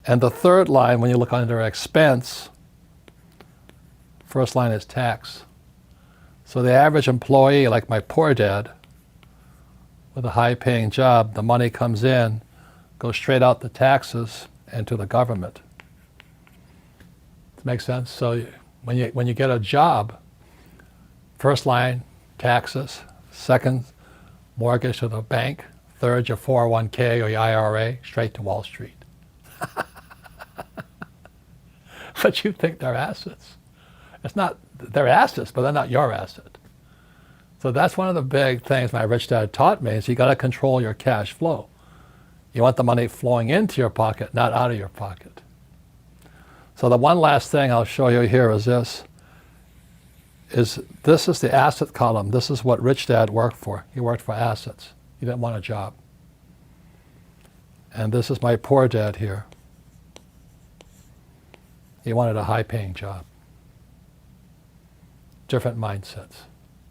And the third line, when you look under expense, first line is tax. So the average employee, like my poor dad, with a high-paying job, the money comes in, goes straight out the taxes and to the government. Does that make sense? So when you get a job, first line, taxes. Second, mortgage to the bank. Third, your 401k or your IRA, straight to Wall Street. But you think they're assets. It's not, they're assets, but they're not your asset. So that's one of the big things my rich dad taught me is you got to control your cash flow. You want the money flowing into your pocket, not out of your pocket. So the one last thing I'll show you here is this is the asset column. This is what rich dad worked for. He worked for assets. He didn't want a job. And this is my poor dad here. He wanted a high-paying job. Different mindsets.